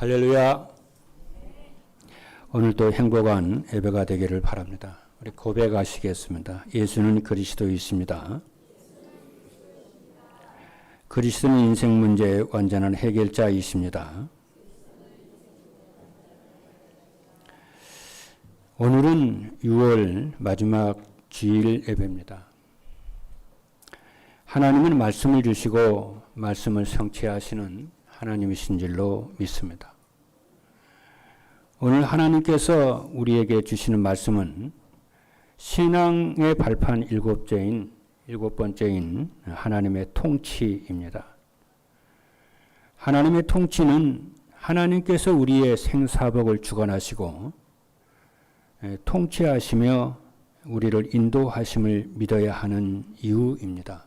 할렐루야. 오늘도 행복한 예배가 되기를 바랍니다. 우리 고백하시겠습니다. 예수는 그리스도이십니다. 그리스도는 인생 문제의 완전한 해결자이십니다. 오늘은 6월 마지막 주일 예배입니다. 하나님은 말씀을 주시고 말씀을 성취하시는 하나님이신 줄로 믿습니다. 오늘 하나님께서 우리에게 주시는 말씀은 신앙의 발판 일곱 번째인 하나님의 통치입니다. 하나님의 통치는 하나님께서 우리의 생사복을 주관하시고 통치하시며 우리를 인도하심을 믿어야 하는 이유입니다.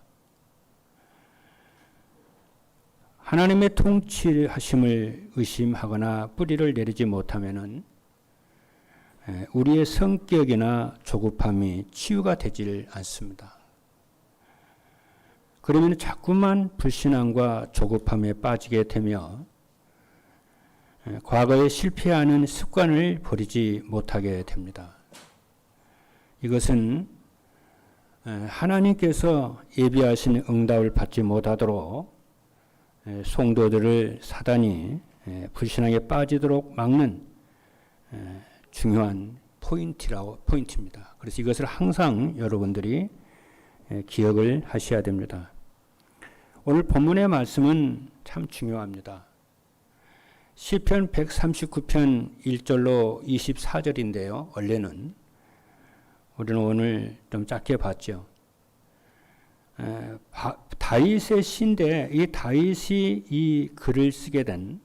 하나님의 통치하심을 의심하거나 뿌리를 내리지 못하면은 우리의 성격이나 조급함이 치유가 되질 않습니다. 그러면 자꾸만 불신앙과 조급함에 빠지게 되며 과거에 실패하는 습관을 버리지 못하게 됩니다. 이것은 하나님께서 예비하신 응답을 받지 못하도록 성도들을 사단이 불신앙에 빠지도록 막는 중요한 포인트입니다. 그래서 이것을 항상 여러분들이 기억을 하셔야 됩니다. 오늘 본문의 말씀은 참 중요합니다. 시편 139편 1절로 24절인데요. 원래는 우리는 오늘 좀 짧게 봤죠. 다윗의 시인데 이 다윗이 이 글을 쓰게 된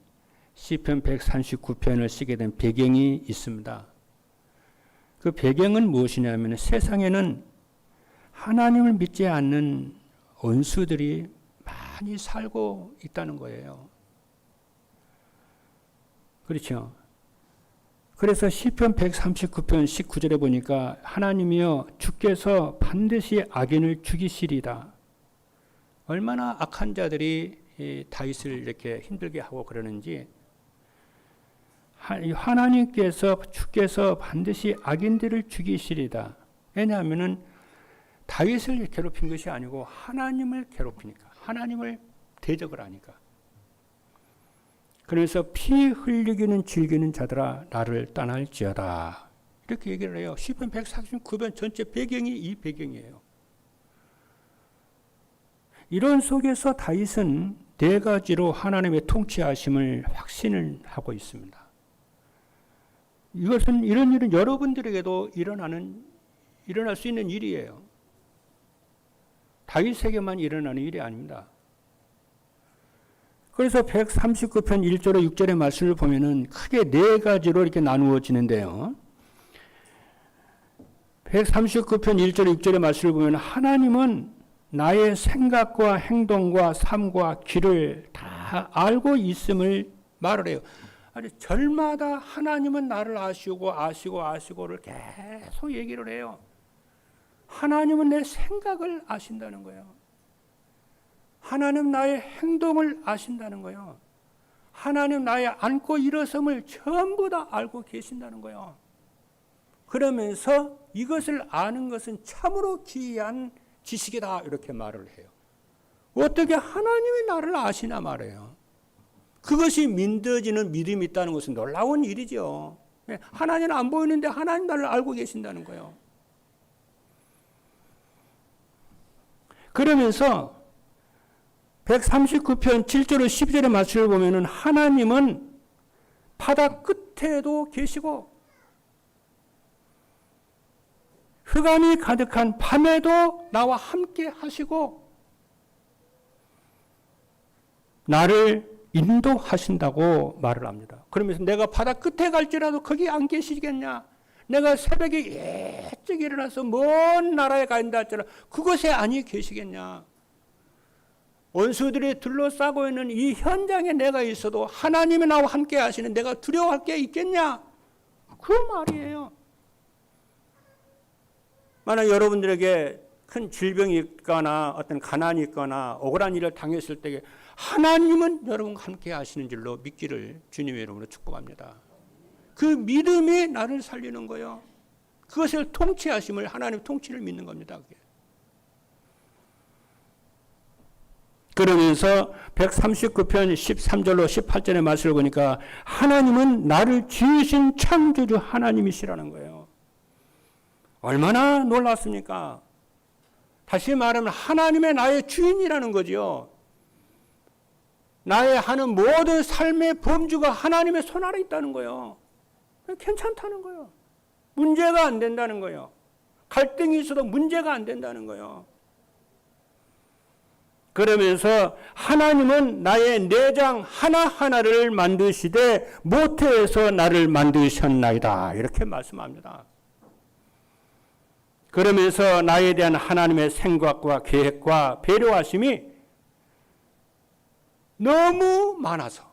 시편 139편을 쓰게 된 배경이 있습니다. 그 배경은 무엇이냐면 세상에는 하나님을 믿지 않는 원수들이 많이 살고 있다는 거예요. 그렇죠? 그래서 시편 139편 19절에 보니까 하나님이여 주께서 반드시 악인을 죽이시리다. 얼마나 악한 자들이 다윗을 이렇게 힘들게 하고 그러는지 하나님께서 주께서 반드시 악인들을 죽이시리다. 왜냐하면은 다윗을 괴롭힌 것이 아니고 하나님을 괴롭히니까, 하나님을 대적을 하니까. 그래서 피 흘리기는 즐기는 자들아 나를 떠날지어다. 이렇게 얘기를 해요. 시편 139편 전체 배경이 이 배경이에요. 이런 속에서 다윗은 네 가지로 하나님의 통치하심을 확신을 하고 있습니다. 이것은 이런 일은 여러분들에게도 일어날 수 있는 일이에요. 다윗에게만 일어나는 일이 아닙니다. 그래서 139편 1절에 6절의 말씀을 보면은 크게 네 가지로 이렇게 나누어지는데요. 139편 1절에 6절의 말씀을 보면 하나님은 나의 생각과 행동과 삶과 길을 다 알고 있음을 말을 해요. 아니, 절마다 하나님은 나를 아시고를 계속 얘기를 해요. 하나님은 내 생각을 아신다는 거예요. 하나님 나의 행동을 아신다는 거예요. 하나님 나의 앉고 일어섬을 전부 다 알고 계신다는 거예요. 그러면서 이것을 아는 것은 참으로 기이한 지식이다 이렇게 말을 해요. 어떻게 하나님이 나를 아시나 말이에요. 그것이 믿어지는 믿음이 있다는 것은 놀라운 일이죠. 하나님은 안 보이는데 하나님 나를 알고 계신다는 거예요. 그러면서 139편 7절로 10절의 말씀을 보면은 하나님은 바다 끝에도 계시고 흑암이 가득한 밤에도 나와 함께 하시고 나를 인도하신다고 말을 합니다. 그러면서 내가 바다 끝에 갈지라도 거기 안 계시겠냐? 내가 새벽에 일찍 일어나서 먼 나라에 간다 할지라도 그곳에 아니 계시겠냐? 원수들이 둘러싸고 있는 이 현장에 내가 있어도 하나님이 나와 함께 하시는 내가 두려워할 게 있겠냐? 그 말이에요. 만약 여러분들에게 큰 질병이 있거나 어떤 가난이 있거나 억울한 일을 당했을 때 하나님은 여러분과 함께 하시는 줄로 믿기를 주님의 이름으로 축복합니다. 그 믿음이 나를 살리는 거예요. 그것을 통치하심을, 하나님 통치를 믿는 겁니다. 그게. 그러면서 139편 13절로 18절의 말씀을 보니까 하나님은 나를 지으신 창조주 하나님이시라는 거예요. 얼마나 놀랐습니까? 다시 말하면 하나님의 나의 주인이라는 거죠. 나의 하는 모든 삶의 범주가 하나님의 손 아래 있다는 거예요. 괜찮다는 거예요. 문제가 안 된다는 거예요. 갈등이 있어도 문제가 안 된다는 거예요. 그러면서 하나님은 나의 내장 하나하나를 만드시되 모태에서 나를 만드셨나이다. 이렇게 말씀합니다. 그러면서 나에 대한 하나님의 생각과 계획과 배려하심이 너무 많아서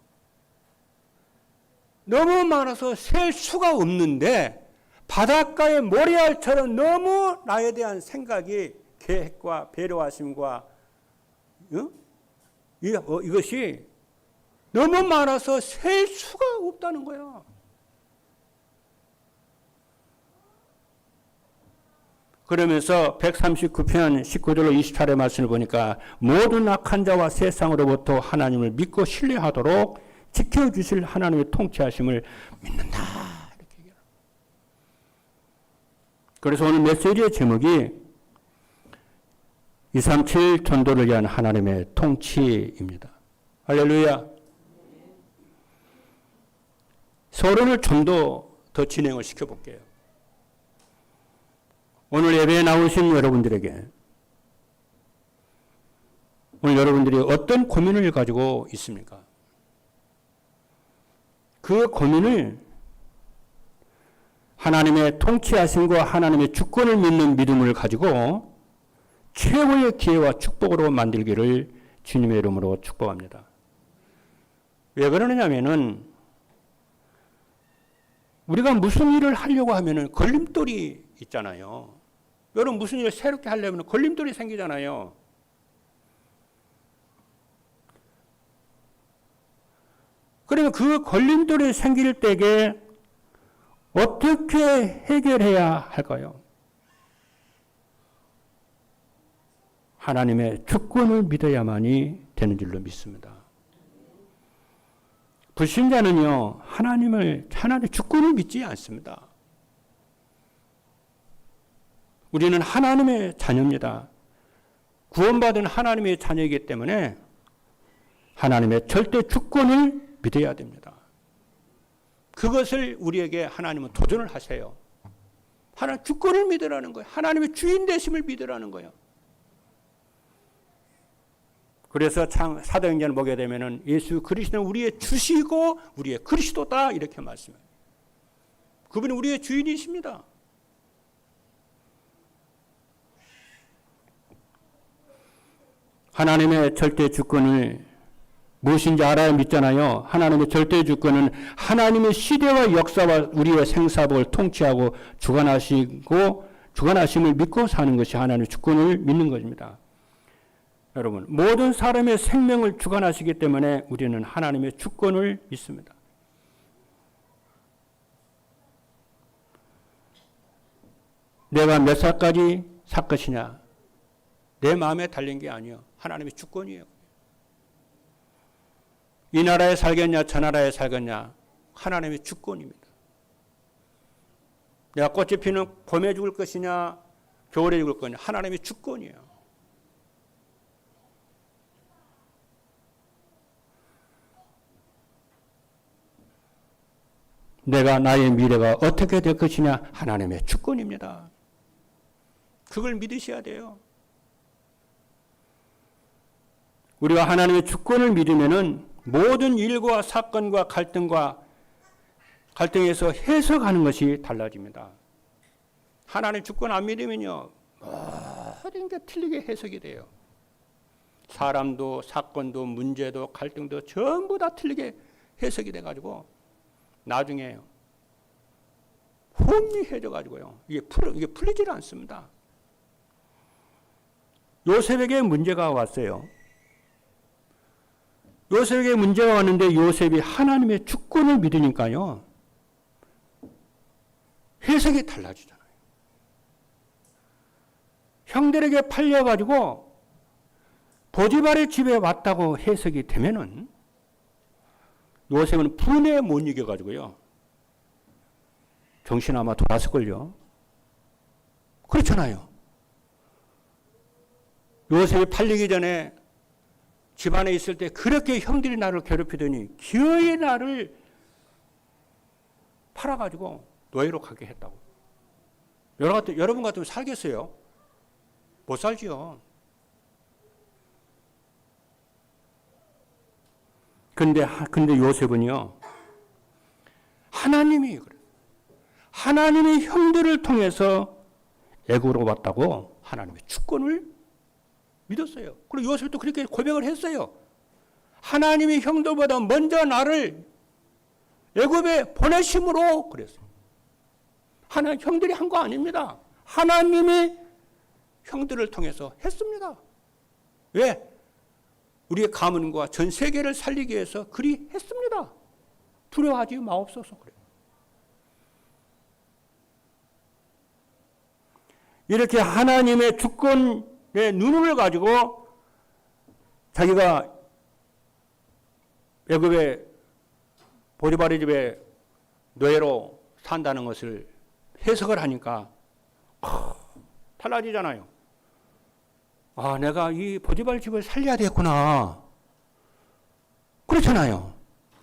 셀 수가 없는데 바닷가의 모래알처럼 너무 나에 대한 생각이 계획과 배려하심과 이것이 너무 많아서 셀 수가 없다는 거예요. 그러면서 139편 19절로 24절의 말씀을 보니까 모든 악한 자와 세상으로부터 하나님을 믿고 신뢰하도록 지켜주실 하나님의 통치하심을 믿는다. 이렇게 얘기합니다. 그래서 오늘 메시지의 제목이 237 전도를 위한 하나님의 통치입니다. 할렐루야. 서론을 좀 더 진행을 시켜볼게요. 오늘 예배에 나오신 여러분들에게 오늘 여러분들이 어떤 고민을 가지고 있습니까? 그 고민을 하나님의 통치하심과 하나님의 주권을 믿는 믿음을 가지고 최고의 기회와 축복으로 만들기를 주님의 이름으로 축복합니다. 왜 그러느냐면은 우리가 무슨 일을 하려고 하면은 걸림돌이 있잖아요. 여러분 무슨 일을 새롭게 하려면 걸림돌이 생기잖아요. 그러면 그 걸림돌이 생길 때에 어떻게 해결해야 할까요? 하나님의 주권을 믿어야만이 되는 줄로 믿습니다. 불신자는요, 하나님의 주권을 믿지 않습니다. 우리는 하나님의 자녀입니다. 구원받은 하나님의 자녀이기 때문에 하나님의 절대 주권을 믿어야 됩니다. 그것을 우리에게 하나님은 도전을 하세요. 하나님 주권을 믿으라는 거예요. 하나님의 주인 되심을 믿으라는 거예요. 그래서 사도행전을 보게 되면은 예수 그리스도는 우리의 주시고 우리의 그리스도다 이렇게 말씀해요. 그분이 우리의 주인이십니다. 하나님의 절대 주권을 무엇인지 알아야 믿잖아요. 하나님의 절대 주권은 하나님의 시대와 역사와 우리의 생사복을 통치하고 주관하심을 믿고 사는 것이 하나님의 주권을 믿는 것입니다. 여러분, 모든 사람의 생명을 주관하시기 때문에 우리는 하나님의 주권을 믿습니다. 내가 몇 살까지 살 것이냐, 내 마음에 달린 게 아니에요. 하나님의 주권이에요. 이 나라에 살겠냐, 저 나라에 살겠냐, 하나님의 주권입니다. 내가 꽃이 피는 봄에 죽을 것이냐, 겨울에 죽을 거냐, 하나님의 주권이에요. 내가 나의 미래가 어떻게 될 것이냐, 하나님의 주권입니다. 그걸 믿으셔야 돼요. 우리가 하나님의 주권을 믿으면은 모든 일과 사건과 갈등에서 해석하는 것이 달라집니다. 하나님의 주권 안 믿으면요, 모든 게 틀리게 해석이 돼요. 사람도 사건도 문제도 갈등도 전부 다 틀리게 해석이 돼가지고 나중에 혼미해져가지고요, 이게 풀리질 않습니다. 요셉에게 문제가 왔어요. 요셉에게 문제가 왔는데 요셉이 하나님의 주권을 믿으니까요. 해석이 달라지잖아요. 형들에게 팔려가지고 보디발의 집에 왔다고 해석이 되면은 요셉은 분에 못 이겨가지고요. 정신 아마 돌았을걸요. 그렇잖아요. 요셉이 팔리기 전에 집안에 있을 때 그렇게 형들이 나를 괴롭히더니 기어이 나를 팔아가지고 노예로 가게 했다고. 여러분 같으면 살겠어요? 못 살지요. 근데 요셉은요, 하나님이 그래요. 하나님이 형들을 통해서 애굽으로 왔다고 하나님의 주권을 믿었어요. 그리고 요셉도 그렇게 고백을 했어요. 하나님이 형들보다 먼저 나를 애굽에 보내심으로 그랬어요. 형들이 한 거 아닙니다. 하나님이 형들을 통해서 했습니다. 왜? 우리의 가문과 전 세계를 살리기 위해서 그리 했습니다. 두려워하지 마옵소서 그래요. 이렇게 하나님의 주권의 눈을 가지고 자기가 애굽의 보디발의 집에 노예로 산다는 것을 해석을 하니까 달라지잖아요. 아, 내가 이 보디발 집을 살려야 되겠구나. 그렇잖아요.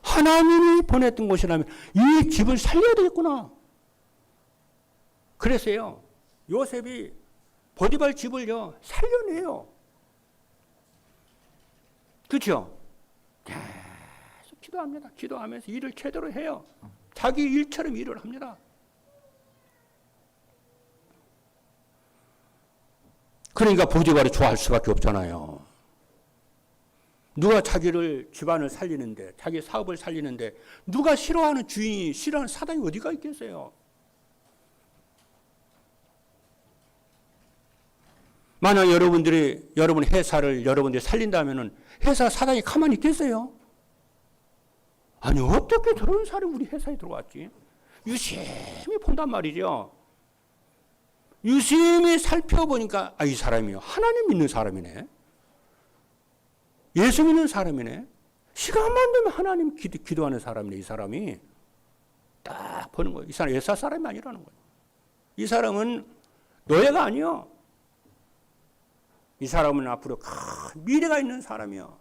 하나님이 보냈던 곳이라면 이 집을 살려야 되겠구나. 그래서요, 요셉이 보디발 집을요, 살려내요. 그렇죠? 계속 기도합니다. 기도하면서 일을 제대로 해요. 자기 일처럼 일을 합니다. 그러니까 보디발이 좋아할 수밖에 없잖아요. 누가 자기를 집안을 살리는데, 자기 사업을 살리는데 누가 싫어하는 주인이, 싫어하는 사단이 어디가 있겠어요? 만약 여러분 회사를 여러분들이 살린다면은 회사 사단이 가만히 있겠어요? 아니, 어떻게 저런 사람이 우리 회사에 들어왔지? 유심히 본단 말이죠. 유심히 살펴보니까 이 사람이요, 하나님 믿는 사람이네. 예수 믿는 사람이네. 시간만 되면 하나님 기도하는 사람이네. 이 사람이 딱 보는 거예요. 이 사람 회사 사람이 아니라는 거예요. 이 사람은 노예가 아니요. 이 사람은 앞으로 큰 미래가 있는 사람이요.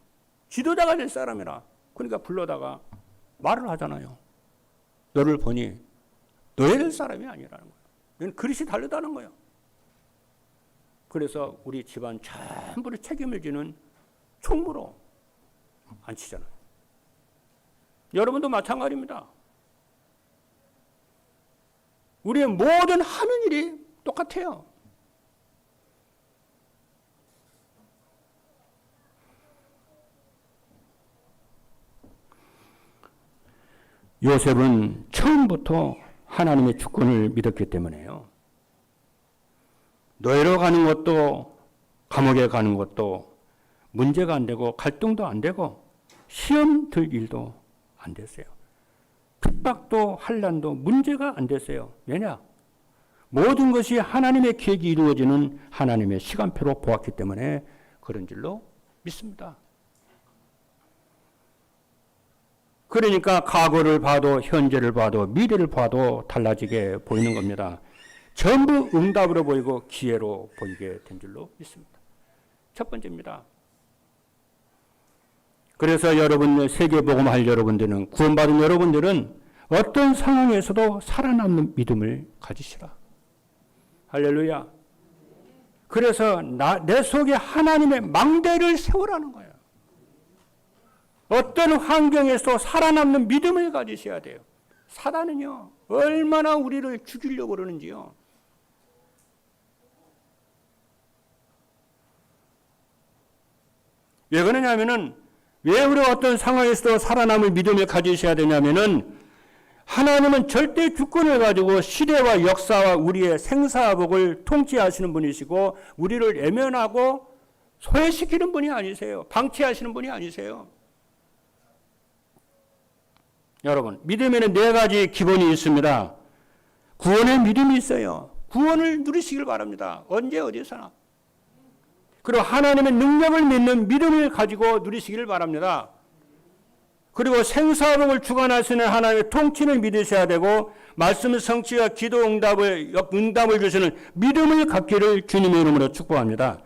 지도자가 될 사람이라. 그러니까 불러다가 말을 하잖아요. 너를 보니 노예 될 사람이 아니라는 거예요. 너는 그릇이 다르다는 거예요. 그래서 우리 집안 전부를 책임을 지는 총무로 앉히잖아요. 여러분도 마찬가지입니다. 우리의 모든 하는 일이 똑같아요. 요셉은 처음부터 하나님의 주권을 믿었기 때문에요. 노예로 가는 것도 감옥에 가는 것도 문제가 안 되고 갈등도 안 되고 시험 들 일도 안 됐어요. 핍박도 환난도 문제가 안 됐어요. 왜냐? 모든 것이 하나님의 계획이 이루어지는 하나님의 시간표로 보았기 때문에 그런 줄로 믿습니다. 그러니까 과거를 봐도 현재를 봐도 미래를 봐도 달라지게 보이는 겁니다. 전부 응답으로 보이고 기회로 보이게 된 줄로 믿습니다. 첫 번째입니다. 그래서 여러분, 세계복음할 여러분들은, 구원받은 여러분들은 어떤 상황에서도 살아남는 믿음을 가지시라. 할렐루야. 그래서 내 속에 하나님의 망대를 세우라는 거예요. 어떤 환경에서 살아남는 믿음을 가지셔야 돼요. 사단은요, 얼마나 우리를 죽이려고 그러는지요. 왜 그러냐면은, 왜 우리가 어떤 상황에서도 살아남을 믿음을 가지셔야 되냐면은, 하나님은 절대 주권을 가지고 시대와 역사와 우리의 생사복을 통치하시는 분이시고, 우리를 애면하고 소외시키는 분이 아니세요. 방치하시는 분이 아니세요. 여러분, 믿음에는 네 가지 기본이 있습니다. 구원의 믿음이 있어요. 구원을 누리시길 바랍니다. 언제 어디서나. 그리고 하나님의 능력을 믿는 믿음을 가지고 누리시길 바랍니다. 그리고 생사복을 주관하시는 하나님의 통치를 믿으셔야 되고 말씀 성취와 기도 응답을 주시는 믿음을 갖기를 주님의 이름으로 축복합니다.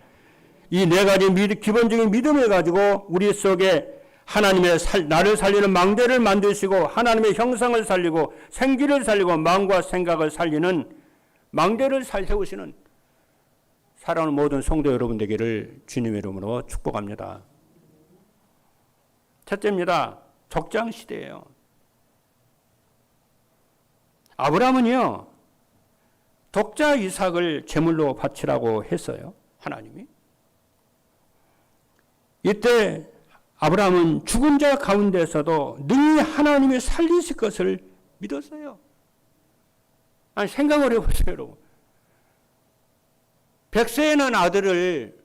이 네 가지 기본적인 믿음을 가지고 우리 속에 하나님의 나를 살리는 망대를 만드시고 하나님의 형상을 살리고 생기를 살리고 마음과 생각을 살리는 망대를 세우시는 사랑하는 모든 성도 여러분 되기를 주님의 이름으로 축복합니다. 첫째입니다. 적장 시대예요. 아브라함은요, 독자 이삭을 제물로 바치라고 했어요. 하나님이. 이때 아브라함은 죽은 자 가운데서도 능히 하나님이 살리실 것을 믿었어요. 아니, 생각을 해보세요, 여러분. 100세에 난 아들을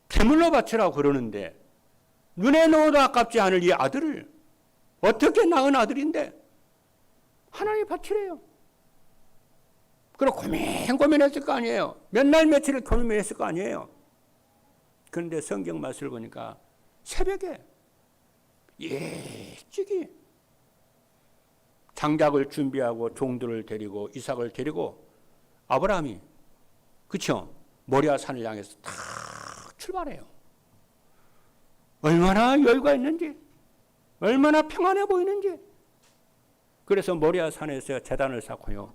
제물로 바치라고 그러는데 눈에 넣어도 아깝지 않을 이 아들을 어떻게 낳은 아들인데 하나님이 바치래요. 그리고 고민했을 거 아니에요. 몇 날 며칠을 고민했을 거 아니에요. 그런데 성경 말씀을 보니까 새벽에 일찍이 장작을 준비하고 종들을 데리고 이삭을 데리고 아브라함이 그쵸? 모리아 산을 향해서 탁 출발해요. 얼마나 여유가 있는지, 얼마나 평안해 보이는지. 그래서 모리아 산에서 제단을 쌓고요,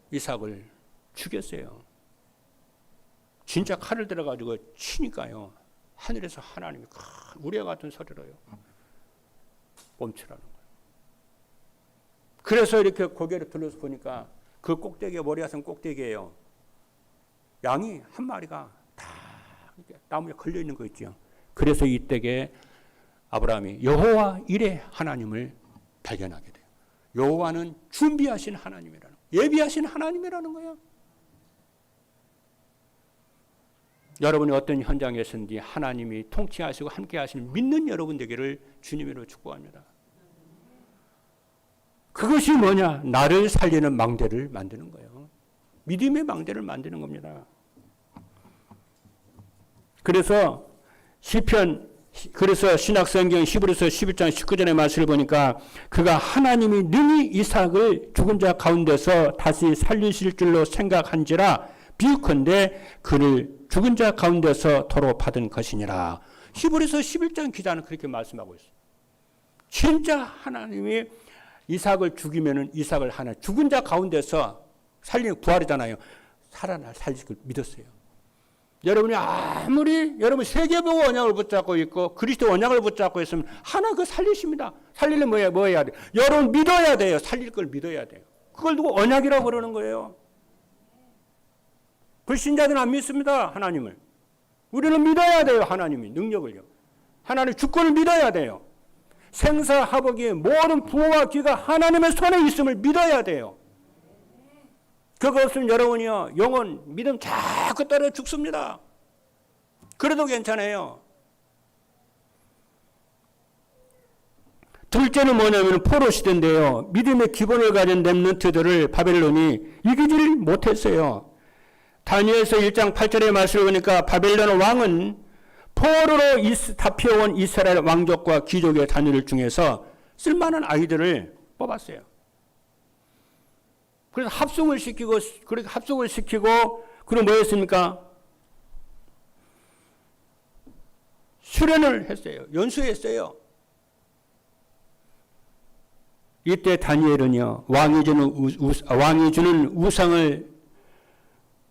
이삭을 죽였어요. 진짜 칼을 들어가지고 치니까요, 하늘에서 하나님이 큰 우레와 같은 소리로요, 멈추라는 거예요. 그래서 이렇게 고개를 들어서 보니까 그 꼭대기에, 모리아산 꼭대기에요, 양이 한 마리가 다 나무에 걸려 있는 거 있죠. 그래서 이때에 아브라함이 여호와 이레 하나님을 발견하게 돼요. 여호와는 준비하신 하나님이라는, 예비하신 하나님이라는 거예요. 여러분이 어떤 현장에서든지 하나님이 통치하시고 함께 하시는 믿는 여러분 되기를 주님으로 축복합니다. 그것이 뭐냐? 나를 살리는 망대를 만드는 거예요. 믿음의 망대를 만드는 겁니다. 그래서 그래서 신약성경 히브리서 11장 19절의 말씀을 보니까 그가 하나님이 능히 이삭을 죽은 자 가운데서 다시 살리실 줄로 생각한지라 비유컨대 그를 죽은 자 가운데서 도로 받은 것이니라. 히브리서 11장 기자는 그렇게 말씀하고 있어요. 진짜 하나님이 이삭을 죽이면은 이삭을 하나 죽은 자 가운데서 살리는 부활이잖아요. 살릴 걸 믿었어요. 여러분이 아무리 여러분 세계보고 언약을 붙잡고 있고 그리스도 언약을 붙잡고 있으면 하나 그 살리십니다. 살리려면 뭐 해야 돼요? 여러분 믿어야 돼요. 살릴 걸 믿어야 돼요. 그걸 누구 언약이라고 그러는 거예요. 불신자들은 안 믿습니다. 하나님을. 우리는 믿어야 돼요. 하나님이 능력을요. 하나님의 주권을 믿어야 돼요. 생사하복의 모든 부와 기가 하나님의 손에 있음을 믿어야 돼요. 그거 없으면 여러분이요, 영혼 믿음 자꾸 떨어 죽습니다. 그래도 괜찮아요. 둘째는 뭐냐면 포로 시대인데요, 믿음의 기본을 가진 렘넌트들을 바벨론이 이기질 못했어요. 다니엘서 1장 8절의 말씀을 보니까 바벨론 왕은 포로로 잡혀온 이스라엘 왕족과 귀족의 자녀들 중에서 쓸만한 아이들을 뽑았어요. 그래서 합숙을 시키고, 그리고 뭐 했습니까? 수련을 했어요. 연수했어요. 이때 다니엘은요, 왕이 주는 우상을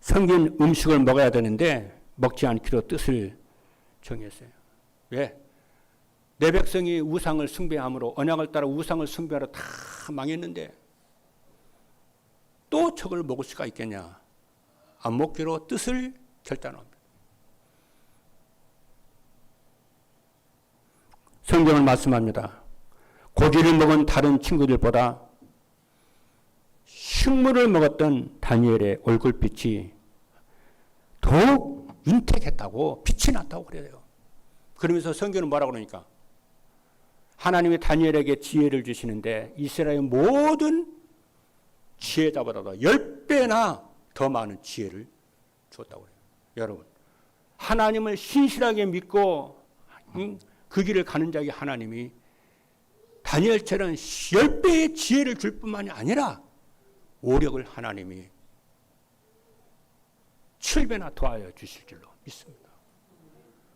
섬긴 음식을 먹어야 되는데 먹지 않기로 뜻을 정했어요. 왜? 내 백성이 우상을 숭배함으로, 언약을 따라 우상을 숭배하러 다 망했는데 또 저걸 먹을 수가 있겠냐? 안 먹기로 뜻을 결단합니다. 성경은 말씀합니다. 고기를 먹은 다른 친구들보다 식물을 먹었던 다니엘의 얼굴빛이 더욱 윤택했다고, 빛이 났다고 그래요. 그러면서 성경은 뭐라고 그러니까? 하나님이 다니엘에게 지혜를 주시는데 이스라엘 모든 지혜자보다도 10배나 더 많은 지혜를 줬다고 해요. 여러분, 하나님을 신실하게 믿고 그 길을 가는 자에게 하나님이 다니엘처럼 10배의 지혜를 줄 뿐만이 아니라 오력을 하나님이 7배나 더하여 주실 줄로 믿습니다.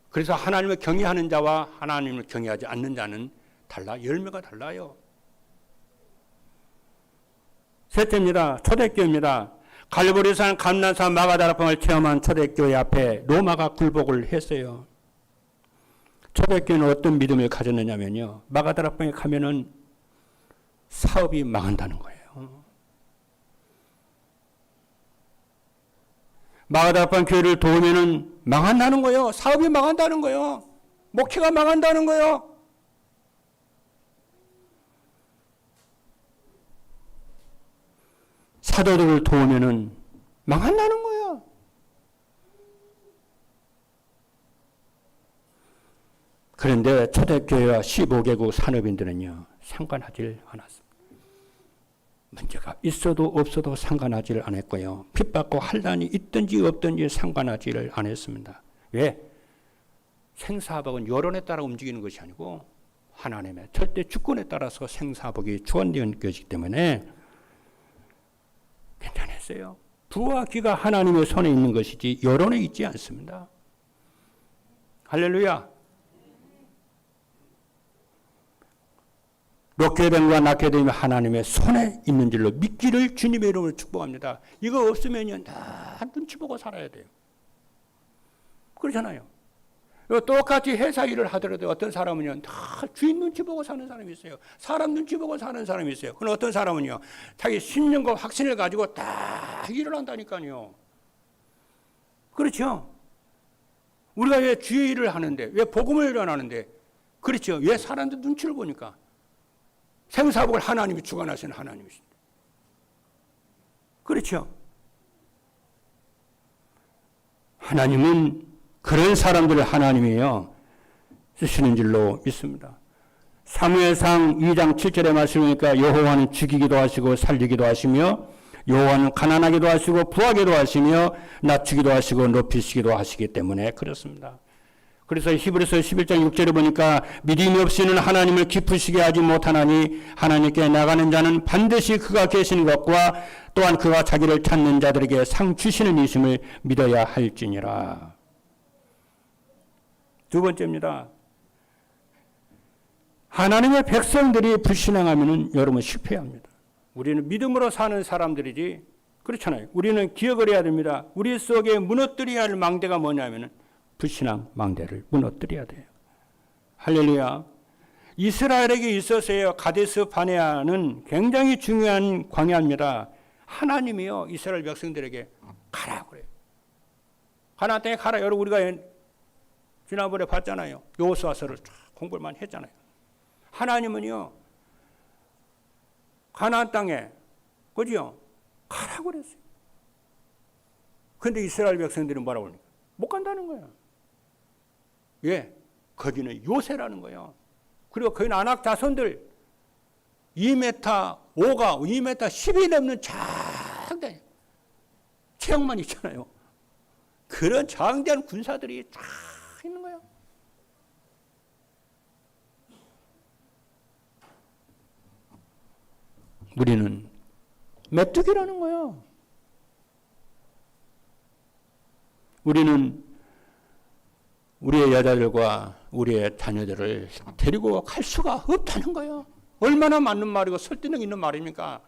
그래서 하나님을 경외하는 자와 하나님을 경외하지 않는 자는 달라, 열매가 달라요. 셋째입니다. 초대교회입니다. 갈보리산 감난산 마가다락방을 체험한 초대교회 앞에 로마가 굴복을 했어요. 초대교회는 어떤 믿음을 가졌느냐면요, 마가다락방에 가면은 사업이 망한다는 거예요. 마가다락방 교회를 도우면은 망한다는 거예요. 사업이 망한다는 거예요. 목회가 망한다는 거예요. 사도들을 도우면은 망한다는 거예요. 그런데 초대교회와 15개국 산업인들은요, 상관하지 않았습니다. 문제가 있어도 없어도 상관하지를 않았고요. 핍받고 환난이 있든지 없든지 상관하지를 않았습니다. 왜? 생사복은 여론에 따라 움직이는 것이 아니고 하나님의 절대 주권에 따라서 생사복이 주관되는 것이기 때문에 괜찮았어요. 부와 귀가 하나님의 손에 있는 것이지 여론에 있지 않습니다. 할렐루야. 놓게됨과 낳게됨이 하나님의 손에 있는 줄로 믿기를 주님의 이름으로 축복합니다. 이거 없으면 다 눈치 보고 살아야 돼요. 그렇잖아요. 똑같이 회사 일을 하더라도 어떤 사람은요, 다 주인 눈치 보고 사는 사람이 있어요. 사람 눈치 보고 사는 사람이 있어요. 그럼 어떤 사람은요, 자기 신념과 확신을 가지고 딱 일을 한다니까요. 그렇죠? 우리가 왜 주의 일을 하는데, 왜 복음을 일어나는데, 그렇죠? 왜 사람들 눈치를 보니까? 생사복을 하나님이 주관하시는 하나님이십니다. 그렇죠? 하나님은 그런 사람들을 하나님이요 쓰시는 줄로 믿습니다. 사무엘상 2장 7절의 말씀이니까 여호와는 죽이기도 하시고 살리기도 하시며 여호와는 가난하기도 하시고 부하기도 하시며 낮추기도 하시고 높이시기도 하시기 때문에 그렇습니다. 그래서 히브리서 11장 6절에 보니까 믿음이 없이는 하나님을 기쁘시게 하지 못하나니 하나님께 나가는 자는 반드시 그가 계신 것과 또한 그가 자기를 찾는 자들에게 상 주시는 이심을 믿어야 할지니라. 두 번째입니다. 하나님의 백성들이 불신앙하면 여러분 실패합니다. 우리는 믿음으로 사는 사람들이지, 그렇잖아요. 우리는 기억을 해야 됩니다. 우리 속에 무너뜨려야 할 망대가 뭐냐면 불신앙 망대를 무너뜨려야 돼요. 할렐루야. 이스라엘에게 있어서요, 가데스 바네아는 굉장히 중요한 광야입니다. 하나님이요, 이스라엘 백성들에게 가라고 그래요. 가나안 땅에 가라. 여러분 우리가 지난번에 봤잖아요. 여호수아서를 공부를 많이 했잖아요. 하나님은요, 가나안 땅에, 그죠? 가라고 그랬어요. 그런데 이스라엘 백성들은 뭐라고 합니까? 못 간다는 거예요. 왜? 거기는 요새라는 거예요. 그리고 거기는 아낙 자손들 2m 5가 2m 10이 넘는 장대 체형만 있잖아요. 그런 장대한 군사들이 쫙 있는 거예요. 우리는 메뚜기라는 거예요. 우리는 우리의 여자들과 우리의 자녀들을 데리고 갈 수가 없다는 거예요. 얼마나 맞는 말이고 설득력 있는 말입니까?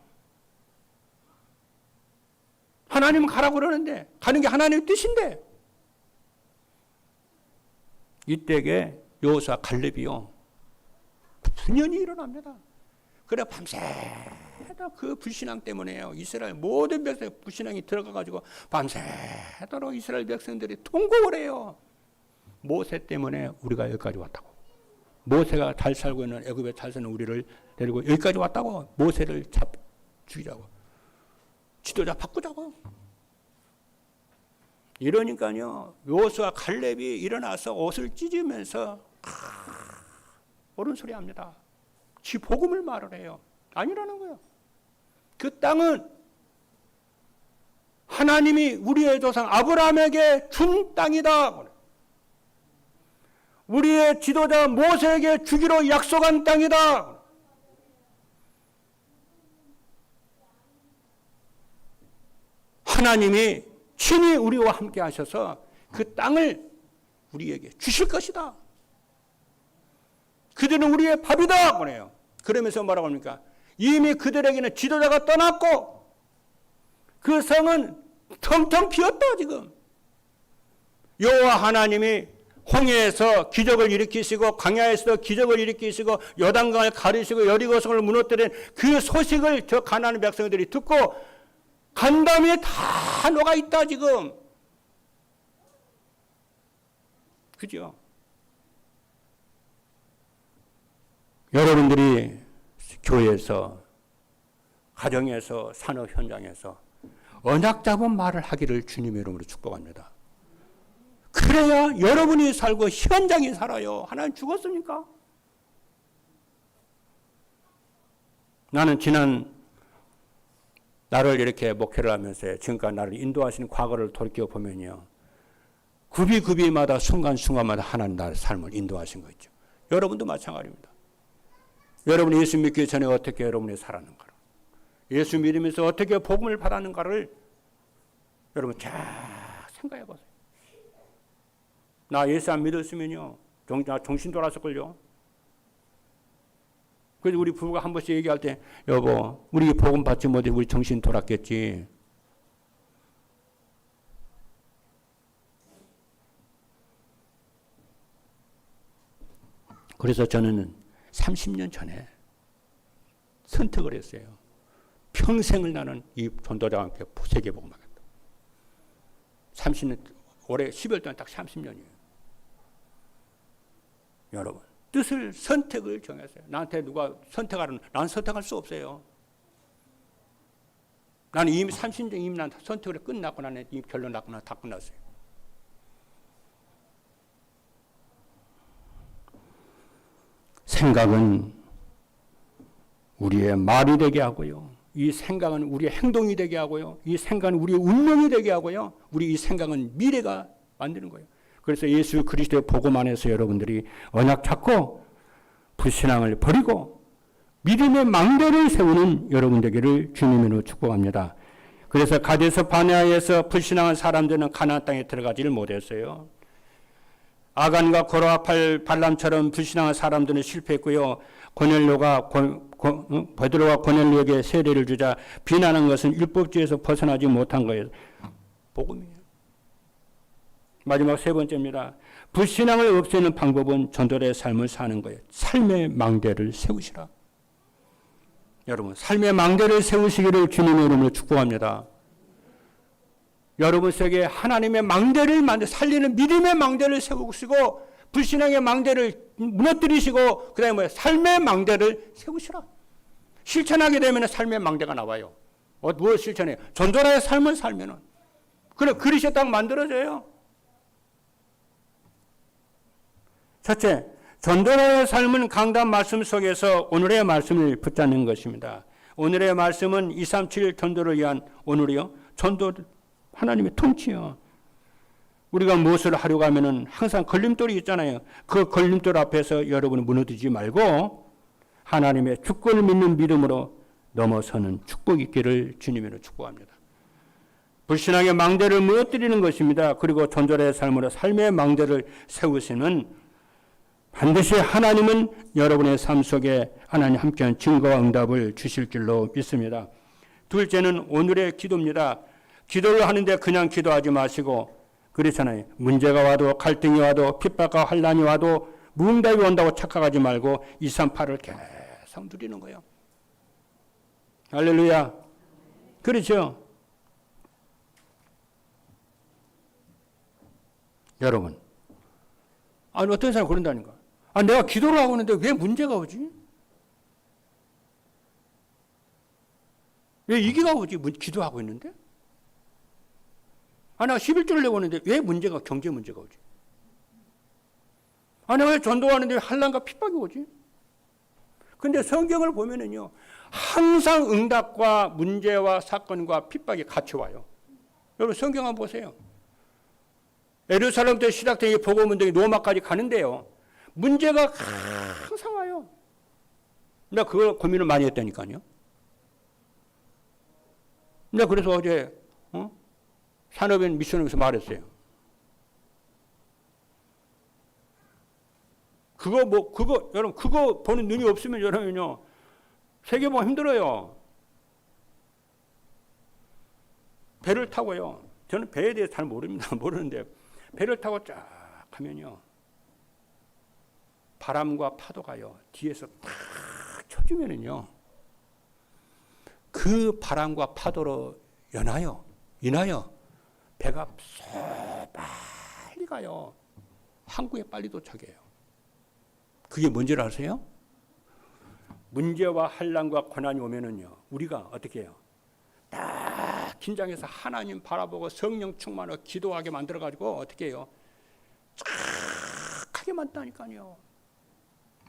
하나님은 가라고 그러는데, 가는 게 하나님의 뜻인데, 이때에 여호수아 갈렙이요, 분연히 일어납니다. 그래 밤새도록 그 불신앙 때문에요, 이스라엘 모든 백성 불신앙이 들어가가지고 밤새도록 이스라엘 백성들이 통곡을 해요. 모세 때문에 우리가 여기까지 왔다고. 모세가 잘 살고 있는 애굽에 잘 사는 우리를 데리고 여기까지 왔다고. 모세를 죽이자고, 지도자 바꾸자고. 이러니까요, 여호수아 갈렙이 일어나서 옷을 찢으면서 옳은 소리 합니다. 지 복음을 말을 해요. 아니라는 거예요. 그 땅은 하나님이 우리의 조상 아브라함에게 준 땅이다. 우리의 지도자 모세에게 주기로 약속한 땅이다. 하나님이 친히 우리와 함께 하셔서 그 땅을 우리에게 주실 것이다. 그들은 우리의 밥이다. 그래요. 그러면서 뭐라고 합니까? 이미 그들에게는 지도자가 떠났고 그 성은 텅텅 비었다 지금. 여호와 하나님이 홍해에서 기적을 일으키시고 광야에서도 기적을 일으키시고 요단강을 가르시고 여리고성을 무너뜨린 그 소식을 저 가나안 백성들이 듣고 간담이 다 녹아 있다 지금. 그죠? 여러분들이 교회에서 가정에서 산업 현장에서 언약 잡은 말을 하기를 주님의 이름으로 축복합니다. 그래야 여러분이 살고 현장이 살아요. 하나님 죽었습니까? 나는 지난 나를 이렇게 목회를 하면서 지금까지 나를 인도하시는 과거를 돌이켜 보면요. 구비마다 순간순간마다 하나님 나의 삶을 인도하신 거 있죠. 여러분도 마찬가지입니다. 여러분이 예수 믿기 전에 어떻게 여러분이 살았는가, 예수 믿으면서 어떻게 복음을 받았는가를 여러분 잘 생각해 보세요. 나 예수 안 믿었으면요, 정신 돌았을걸요. 그래서 우리 부부가 한 번씩 얘기할 때, 여보, 우리 복음 받지 못해 우리 정신 돌았겠지. 그래서 저는 30년 전에 선택을 했어요. 평생을 나는 이 전도자와 함께 세계복음 하겠다. 30년, 올해 12월 동안 딱 30년이에요. 여러분, 뜻을 선택을 정했어요. 나한테 누가 선택하라는, 난 선택할 수 없어요. 나는 이미 30년 이미 난 선택을 끝났고 나는 이미 결론 났고 다 끝났어요. 생각은 우리의 말이 되게 하고요. 이 생각은 우리의 행동이 되게 하고요. 이 생각은 우리의 운명이 되게 하고요. 우리 이 생각은 미래가 만드는 거예요. 그래서 예수 그리스도의 복음 안에서 여러분들이 언약 잡고 불신앙을 버리고 믿음의 망대를 세우는 여러분 되기를 주님으로 축복합니다. 그래서 가데스 바네아에서 불신앙한 사람들은 가나안 땅에 들어가지를 못했어요. 아간과 고라와 발람처럼 불신앙한 사람들은 실패했고요. 베드로가 고넬료에게 세례를 주자 비난한 것은 율법주의에서 벗어나지 못한 거예요. 복음이에요. 마지막 세 번째입니다. 불신앙을 없애는 방법은 전도자의 삶을 사는 거예요. 삶의 망대를 세우시라. 여러분, 삶의 망대를 세우시기를 주님의 이름으로 축복합니다. 여러분 속에 하나님의 망대를 살리는 믿음의 망대를 세우시고 불신앙의 망대를 무너뜨리시고 그 다음에 삶의 망대를 세우시라. 실천하게 되면 삶의 망대가 나와요. 무엇을 실천해요? 전도자의 삶을 살면은. 그럼 그릇이 딱 만들어져요. 첫째, 전도자의 삶은 강단 말씀 속에서 오늘의 말씀을 붙잡는 것입니다. 오늘의 말씀은 237 전도를 위한 오늘이요. 전도 하나님의 통치요. 우리가 무엇을 하려고 하면은 항상 걸림돌이 있잖아요. 그 걸림돌 앞에서 여러분은 무너지지 말고 하나님의 주권을 믿는 믿음으로 넘어서는 축복 있기를 주님으로 축복합니다. 불신앙의 망대를 무너뜨리는 것입니다. 그리고 전도자의 삶으로 삶의 망대를 세우시는 반드시 하나님은 여러분의 삶 속에 하나님 함께한 증거와 응답을 주실 줄로 믿습니다. 둘째는 오늘의 기도입니다. 기도를 하는데 그냥 기도하지 마시고 그렇잖아요. 문제가 와도 갈등이 와도 핍박과 환난이 와도 무응답이 온다고 착각하지 말고 238을 계속 누리는 거예요. 할렐루야. 그렇죠? 여러분, 아니 어떤 사람이 그런다니까. 내가 기도를 하고 있는데 왜 문제가 오지? 왜 위기가 오지? 기도하고 있는데? 내가 11조를 내고 있는데 왜 경제 문제가 오지? 내가 왜 전도하는데 왜 환난과 핍박이 오지? 근데 성경을 보면은요, 항상 응답과 문제와 사건과 핍박이 같이 와요. 여러분 성경 한번 보세요. 예루살렘부터 시작된 이 복음 운동이 로마까지 가는데요, 문제가 항상 와요. 나 그걸 고민을 많이 했다니까요. 나 그래서 어제 산업인 미션에서 말했어요. 여러분 그거 보는 눈이 없으면 여러분요, 세계보험 힘들어요. 배를 타고요. 저는 배에 대해서 잘 모릅니다. 모르는데 배를 타고 쫙 가면요, 바람과 파도가요, 뒤에서 탁 쳐주면은요, 그 바람과 파도로 인하여 배가 빨리 가요. 항구에 빨리 도착해요. 그게 뭔지를 아세요? 문제와 환난과 고난이 오면은요, 우리가 어떻게 해요? 딱 긴장해서 하나님 바라보고 성령 충만하고 기도하게 만들어가지고 어떻게 해요? 착하게 만든다니까요.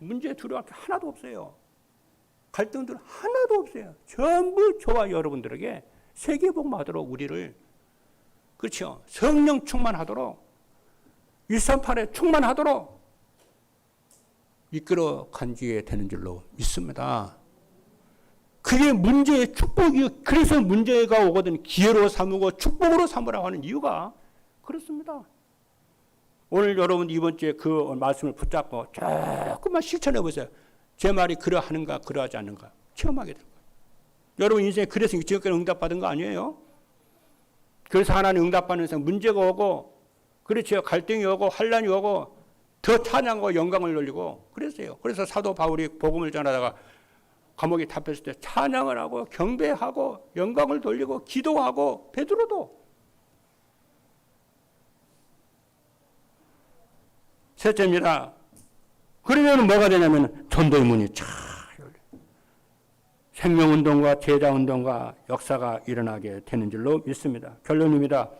문제 두려울 게 하나도 없어요. 갈등들 하나도 없어요. 전부 저와 여러분들에게 세계복음하도록 우리를, 그렇죠, 성령 충만하도록, 138에 충만하도록 이끌어 간지게 되는 줄로 믿습니다. 그게 문제의 축복이요. 그래서 문제가 오거든 기회로 삼고 축복으로 삼으라고 하는 이유가 그렇습니다. 오늘 여러분 이번 주에 그 말씀을 붙잡고 조금만 실천해 보세요. 제 말이 그러하는가 그러하지 않는가 체험하게 될 거예요. 여러분 인생에 그래서 지금까지 응답받은 거 아니에요? 그래서 하나님 응답받는 생 문제가 오고, 그렇죠, 갈등이 오고 환난이 오고 더 찬양하고 영광을 돌리고 그랬어요. 그래서 사도 바울이 복음을 전하다가 감옥에 잡혔을 때 찬양을 하고 경배하고 영광을 돌리고 기도하고, 베드로도. 셋째입니다. 그러면 뭐가 되냐면 전도의 문이 쫙 열려요. 생명운동과 제자운동과 역사가 일어나게 되는 줄로 믿습니다. 결론입니다.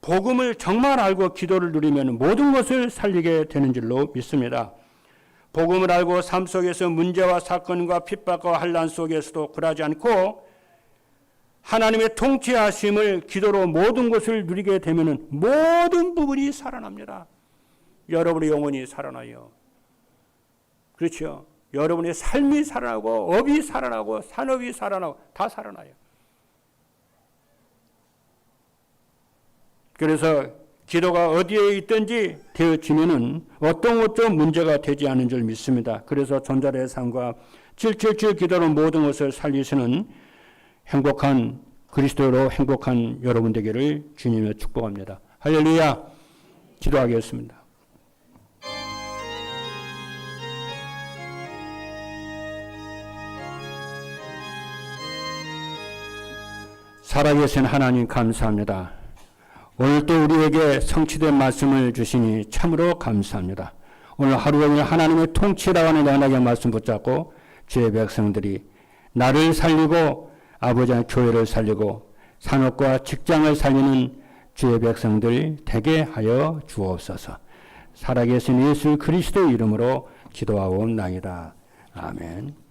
복음을 정말 알고 기도를 누리면 모든 것을 살리게 되는 줄로 믿습니다. 복음을 알고 삶 속에서 문제와 사건과 핍박과 환난 속에서도 굴하지 않고 하나님의 통치하심을 기도로 모든 것을 누리게 되면 모든 부분이 살아납니다. 여러분의 영혼이 살아나요. 그렇죠. 여러분의 삶이 살아나고 업이 살아나고 산업이 살아나고 다 살아나요. 그래서 기도가 어디에 있든지 되어지면은 어떤 것도 문제가 되지 않은 줄 믿습니다. 그래서 전자의 삶과 777 기도로 모든 것을 살리시는 행복한 그리스도로 행복한 여러분 되기를 주님의 축복합니다. 할렐루야. 기도하겠습니다. 살아계신 하나님 감사합니다. 오늘 또 우리에게 성취된 말씀을 주시니 참으로 감사합니다. 오늘 하루 종일 하나님의 통치라고 하는 연약의 말씀 붙잡고 주의 백성들이 나를 살리고 아버지의 교회를 살리고 산업과 직장을 살리는 주의 백성들 되게 하여 주옵소서. 살아계신 예수 그리스도 이름으로 기도하옵나이다. 아멘.